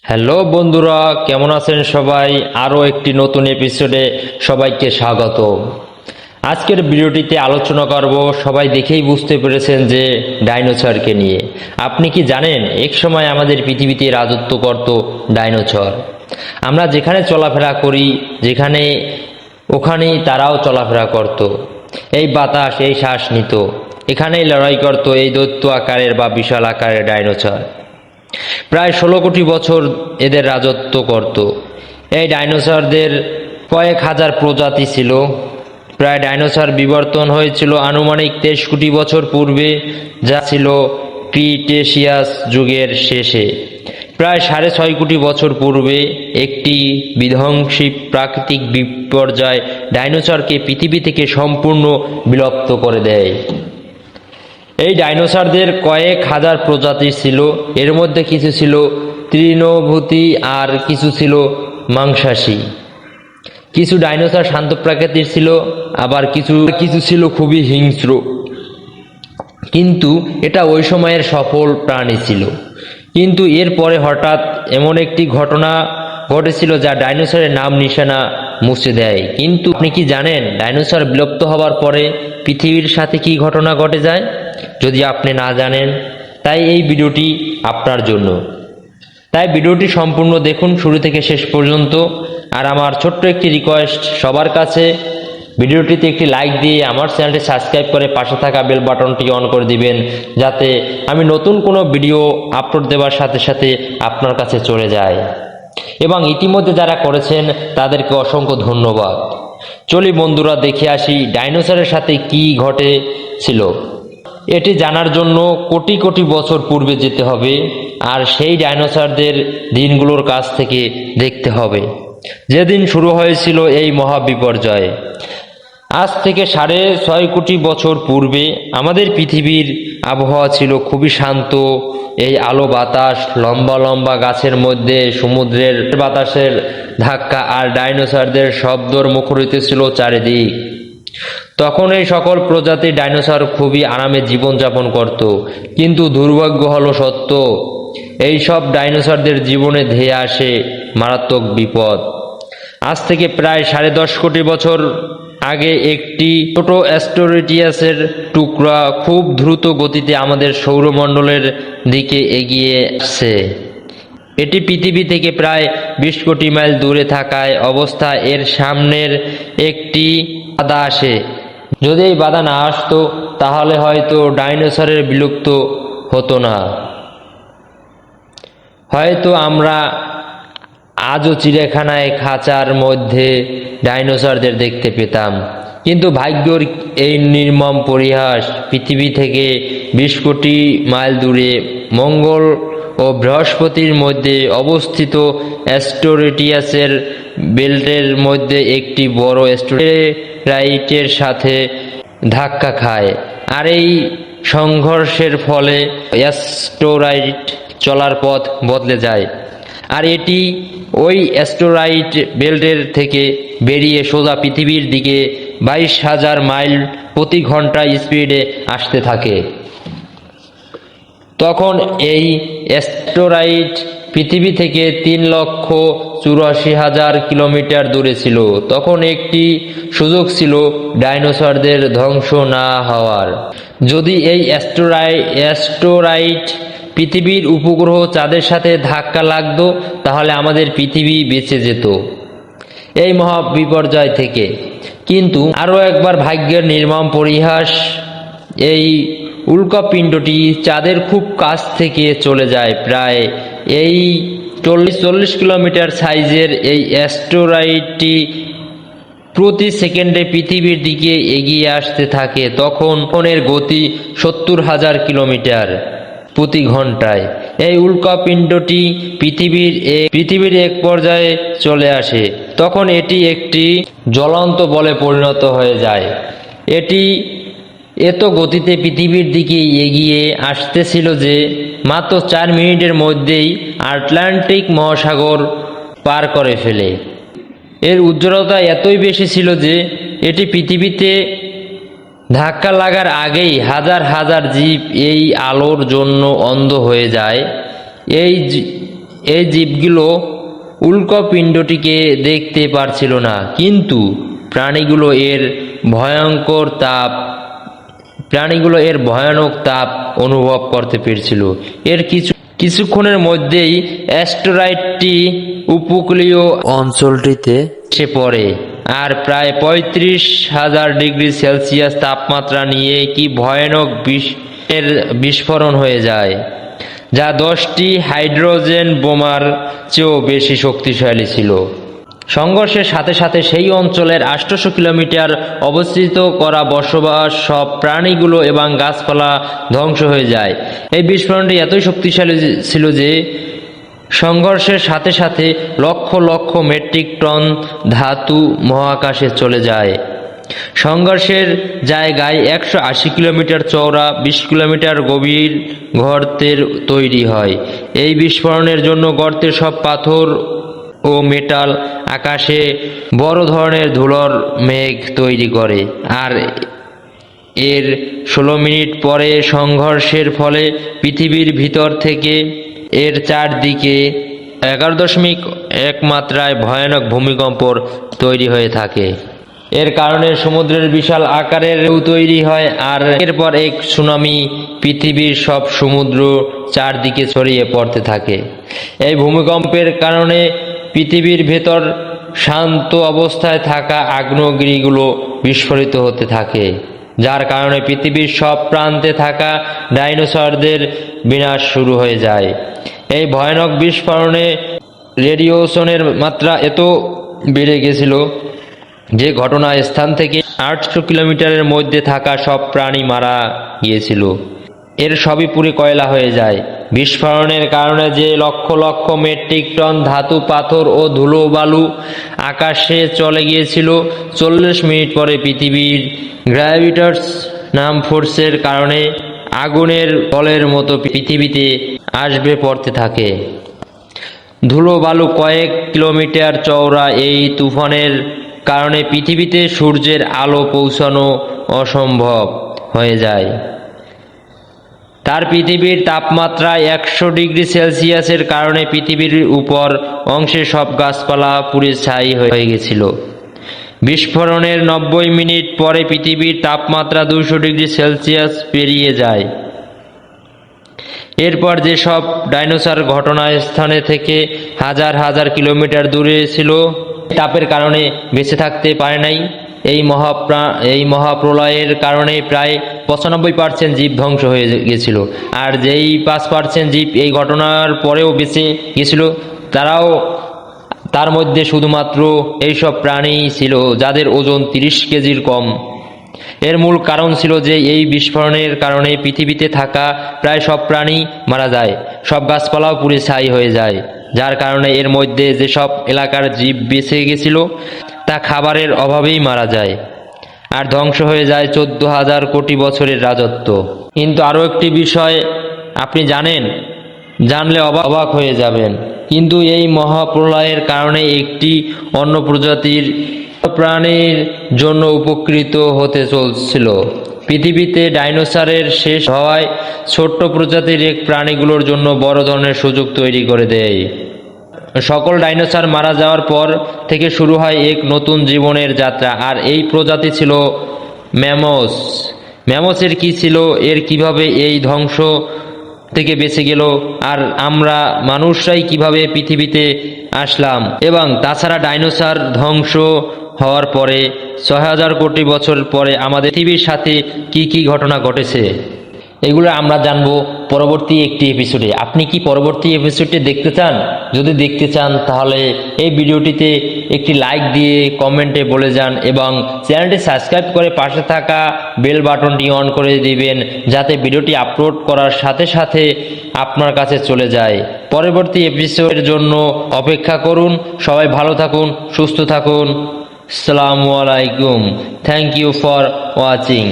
Hello বন্ধুরা, কেমন আছেন সবাই? আরও একটি নতুন এপিসোডে সবাইকে স্বাগত। আজকের ভিডিওটিতে আলোচনা করব, সবাই দেখেই বুঝতে পেরেছেন যে ডাইনোসরকে নিয়ে। আপনি কি জানেন এক সময় আমাদের পৃথিবীতে রাজত্ব করত ডাইনোসর? আমরা যেখানে চলাফেরা করি, যেখানে ওখানেই তারাও চলাফেরা করত। এই বাতাস, এই শ্বাস নিত, এখানেই লড়াই করত এই দৈত্য আকারের বা বিশাল আকারের ডাইনোসর। প্রায় 16 কোটি বছর এদের রাজত্ব করত। এই ডাইনোসরদের কয়েক হাজার প্রজাতি ছিল। প্রায় ডাইনোসর বিবর্তন হয়েছিল আনুমানিক 23 কোটি বছর পূর্বে, যা ছিল ক্রিটেশিয়াস যুগের শেষে। প্রায় 6.5 কোটি বছর পূর্বে একটি বিধ্বংসী প্রাকৃতিক বিপর্যয় ডাইনোসরকে পৃথিবী থেকে সম্পূর্ণ বিলুপ্ত করে দেয়। এই ডাইনোসরদের কয়েক হাজার প্রজাতি ছিল। এর মধ্যে কিছু ছিল তৃণভোজী আর কিছু ছিল মাংসাশী। কিছু ডাইনোসর শান্ত প্রকৃতির ছিল, আবার কিছু কিছু ছিল খুবই হিংস্র। কিন্তু এটা ওই সময়ের সফল প্রাণী ছিল। কিন্তু এরপরে হঠাৎ এমন একটি ঘটনা ঘটেছিল যা ডাইনোসরের নাম নিশানা মুছে দেয়। কিন্তু আপনি কি জানেন ডাইনোসর বিলুপ্ত হবার পরে পৃথিবীর সাথে কি ঘটনা ঘটে যায়? যদি আপনি না জানেন, তাই এই ভিডিওটি আপনার জন্য। তাই ভিডিওটি সম্পূর্ণ দেখুন শুরু থেকে শেষ পর্যন্ত। আর আমার ছোট্ট একটি রিকোয়েস্ট সবার কাছে, ভিডিওটিতে একটি লাইক দিয়ে আমার চ্যানেলটি সাবস্ক্রাইব করে পাশে থাকা বেল বাটনটি অন করে দিবেন, যাতে আমি নতুন কোনো ভিডিও আপলোড দেওয়ার সাথে সাথে আপনার কাছে চলে যায়। এবং ইতিমধ্যে যারা করেছেন তাদেরকে অসংখ্য ধন্যবাদ। চলি বন্ধুরা, দেখে আসি ডাইনোসরের সাথে কি ঘটেছিল। এটি জানার জন্য কোটি কোটি বছর পূর্বে যেতে হবে, আর সেই ডাইনোসরদের দিনগুলোর কাছ থেকে দেখতে হবে যেদিন শুরু হয়েছিল এই মহাবিপর্যয়। আজ থেকে 6.5 কোটি বছর পূর্বে আমাদের পৃথিবীর আবহাওয়া ছিল খুবই শান্ত। এই আলো বাতাস, লম্বা লম্বা গাছের মধ্যে সমুদ্রের বাতাসের ধাক্কা আর ডাইনোসরদের শব্দর মুখরিত ছিল চারিদিক। তখন এই সকল প্রজাতির ডাইনোসর খুবই আরামে জীবনযাপন করত। কিন্তু দুর্ভাগ্য হলো সত্য, এই সব ডাইনোসরদের জীবনে ধেয়ে আসে মারাত্মক বিপদ। আজ থেকে প্রায় 10.5 কোটি বছর আগে একটি ছোট অ্যাস্টেরয়েডের টুকরা খুব দ্রুত গতিতে আমাদের সৌরমণ্ডলের দিকে এগিয়ে আসছে। এটি পৃথিবী থেকে প্রায় 20 কোটি মাইল দূরে থাকায় অবস্থা এর সামনের একটি বাধা আসে। যদি এই বাধা না আসতো তাহলে হয়তো ডাইনোসরের বিলুপ্ত হতো না। হয়তো আমরা আজও চিড়িয়াখানায় খাঁচার মধ্যে ডাইনোসরদের দেখতে পেতাম। কিন্তু ভাগ্যর এই নির্মম পরিহাস, পৃথিবী থেকে 20 কোটি মাইল দূরে মঙ্গল ও বৃহস্পতির মধ্যে অবস্থিত অ্যাস্টেরয়েডের বেল্টের মধ্যে একটি বড় অ্যাস্টেরয়েডের সাথে ধাক্কা খায়। আর এই সংঘর্ষের ফলে অ্যাস্টেরয়েড চলার পথ বদলে যায়, আর এটি ওই অ্যাস্টেরয়েড বেল্টের থেকে বেরিয়ে সোজা পৃথিবীর দিকে 22,000 মাইল প্রতি ঘন্টা স্পিডে আসতে থাকে। তখন এই অ্যাস্টেরয়েড পৃথিবী থেকে 3,84,000 কিলোমিটার দূরে ছিল। তখন একটি সুযোগ ছিল ডাইনোসরদের ধ্বংস না হওয়ার। যদি এই অ্যাস্টেরয়েড পৃথিবীর উপগ্রহ চাঁদের সাথে ধাক্কা লাগতো, তাহলে আমাদের পৃথিবী বেঁচে যেত এই মহা বিপর্যয় থেকে। কিন্তু আরও একবার ভাগ্যের নির্মম পরিহাস, এই উল্কাপিণ্ডটি চাঁদের খুব কাছ থেকে চলে যায়। প্রায় এই 40 কিলোমিটার সাইজের এই অ্যাস্টেরয়েডটি প্রতি সেকেন্ডে পৃথিবীর দিকে এগিয়ে আসতে থাকে। তখন এর গতি 70,000 কিলোমিটার প্রতি ঘন্টায়। এই উল্কাপিণ্ডটি পৃথিবীর এক পর্যায়ে চলে আসে। তখন এটি একটি জ্বলন্ত বলে পরিণত হয়ে যায়। এটি এত গতিতে পৃথিবীর দিকে এগিয়ে আসতেছিল যে মাত্র 4 মিনিটের মধ্যেই আটলান্টিক মহাসাগর পার করে ফেলে। এর উজ্জ্বলতা এতই বেশি ছিল যে এটি পৃথিবীতে ধাক্কা লাগার আগেই হাজার হাজার জীব এই আলোর জন্য অন্ধ হয়ে যায়। এই জীবগুলো উল্কাপিণ্ডটিকে দেখতে পারছিল না, কিন্তু প্রাণীগুলো এর ভয়ানক তাপ অনুভব করতে পেরেছিল। এর কিছুক্ষণের মধ্যেই অ্যাস্টেরয়েডটি উপকূলীয় অঞ্চলটিতে এসে পড়ে, আর প্রায় 35,000 ডিগ্রি সেলসিয়াস তাপমাত্রা নিয়ে কি ভয়ানক বিস্ফোরণ হয়ে যায়, যা 10টি হাইড্রোজেন বোমার চেয়েও বেশি শক্তিশালী ছিল। সংঘর্ষের সাথে সাথে সেই অঞ্চলের 800 কিলোমিটার অবস্থিত করা বসবাস সব প্রাণীগুলো এবং গাছপালা ধ্বংস হয়ে যায়। এই বিস্ফোরণটি এতই শক্তিশালী ছিল যে সংঘর্ষের সাথে সাথে লক্ষ লক্ষ মেট্রিক টন ধাতু মহাকাশে চলে যায়। সংঘর্ষের জায়গায় 180 কিলোমিটার চওড়া 20 কিলোমিটার গভীর গর্তের তৈরি হয়। এই বিস্ফোরণের জন্য গর্তের সব পাথর ও মেটাল আকাশে বড় ধরনের ধুলোর মেঘ তৈরি করে, আর এর 16 মিনিট পরে সংঘর্ষের ফলে পৃথিবীর ভিতর থেকে এর চারদিকে 11.1 মাত্রায় ভয়ানক ভূমিকম্প তৈরি হয়ে থাকে। এর কারণে সমুদ্রের বিশাল আকারের ঢেউ তৈরি হয়, আর এরপর এক সুনামি পৃথিবীর সব সমুদ্র চারদিকে ছড়িয়ে পড়তে থাকে। এই ভূমিকম্পের কারণে পৃথিবীর ভেতর শান্ত অবস্থায় থাকা আগ্নেয়গিরিগুলো বিস্ফোরিত হতে থাকে, যার কারণে পৃথিবীর সব প্রান্তে থাকা ডাইনোসরদের বিনাশ শুরু হয়ে যায়। এই ভয়ানক বিস্ফোরণে রেডিয়েশনের মাত্রা এত বেড়ে গেছিল যে ঘটনাস্থান থেকে 800 কিলোমিটারের মধ্যে থাকা সব প্রাণী মারা গিয়েছিল। এর সবই পুরো কয়লা হয়ে যায়। বিস্ফোরণের কারণে যে লক্ষ লক্ষ মেট্রিক টন ধাতু, পাথর ও ধুলো বালু আকাশে চলে গিয়েছিল, 40 মিনিট পরে পৃথিবীর গ্র্যাভিটেশনাল ফোর্সের কারণে আগুনের বলের মতো পৃথিবীতে আসবে পড়তে থাকে। ধুলো বালু কয়েক কিলোমিটার চওড়া এই তুফানের কারণে পৃথিবীতে সূর্যের আলো পৌঁছানো অসম্ভব হয়ে যায়। তার পৃথিবীর তাপমাত্রা 100 ডিগ্রি সেলসিয়াসের কারণে পৃথিবীর উপর অংশে সব গাছপালা পুড়ে ছাই হয়ে গেছিল। বিস্ফোরণের 90 মিনিট পরে পৃথিবীর তাপমাত্রা 200 ডিগ্রি সেলসিয়াস পেরিয়ে যায়। এরপর যেসব ডাইনোসর ঘটনাস্থানে থেকে হাজার হাজার কিলোমিটার দূরে ছিল, তাপের কারণে বেঁচে থাকতে পারে নাই। এই মহাপ্রলয়ের কারণে প্রায় 95% জীব ধ্বংস হয়ে গেছিল, আর যেই 5% জীব এই ঘটনার পরেও বেঁচে গেছিল, তার মধ্যে শুধুমাত্র এইসব প্রাণী ছিল যাদের ওজন 30 কেজির কম। এর মূল কারণ ছিল যে এই বিস্ফোরণের কারণে পৃথিবীতে থাকা প্রায় সব প্রাণী মারা যায়, সব গাছপালাও পুড়ে ছাই হয়ে যায়, যার কারণে এর মধ্যে যেসব এলাকার জীব বেঁচে গেছিল তা খাবারের অভাবেই মারা যায়, আর ধ্বংস হয়ে যায় 14,000 কোটি বছরের রাজত্ব। কিন্তু আরও একটি বিষয় আপনি জানলে অবাক হয়ে যাবেন, কিন্তু এই মহাপ্রলয়ের কারণে একটি অন্য প্রজাতির প্রাণীর জন্য উপকৃত হতে চলছিল। পৃথিবীতে ডাইনোসরের শেষ হওয়ায় ছোট্ট প্রজাতির এক প্রাণীগুলোর জন্য বড় ধরনের সুযোগ তৈরি করে দেয়। সকল ডাইনোসর মারা যাওয়ার পর থেকে শুরু হয় এক নতুন জীবনের যাত্রা, আর এই প্রজাতি ছিল ম্যামথ। ম্যামথের কি ছিল, এর কিভাবে এই ধ্বংস থেকে বেঁচে গেল, আর আমরা মানুষরাই কিভাবে পৃথিবীতে আসলাম, এবং তাছাড়া ডাইনোসর ধ্বংস হওয়ার পরে 6,000 কোটি বছর পরে আমাদের পৃথিবীর সাথে কি কি ঘটনা ঘটেছে, এগুলো আমরা জানবো পরবর্তী একটি এপিসোডে। আপনি কি পরবর্তী এপিসোডটি দেখতে চান? যদি দেখতে চান তাহলে এই ভিডিওটিতে একটি লাইক দিয়ে কমেন্টে বলে যান, এবং চ্যানেলটি সাবস্ক্রাইব করে পাশে থাকা বেল বাটনটি অন করে দিবেন, যাতে ভিডিওটি আপলোড করার সাথে সাথে আপনার কাছে চলে যায়। পরবর্তী এপিসোডের জন্য অপেক্ষা করুন। সবাই ভালো থাকুন, সুস্থ থাকুন। আসসালামু আলাইকুম। Thank you for watching.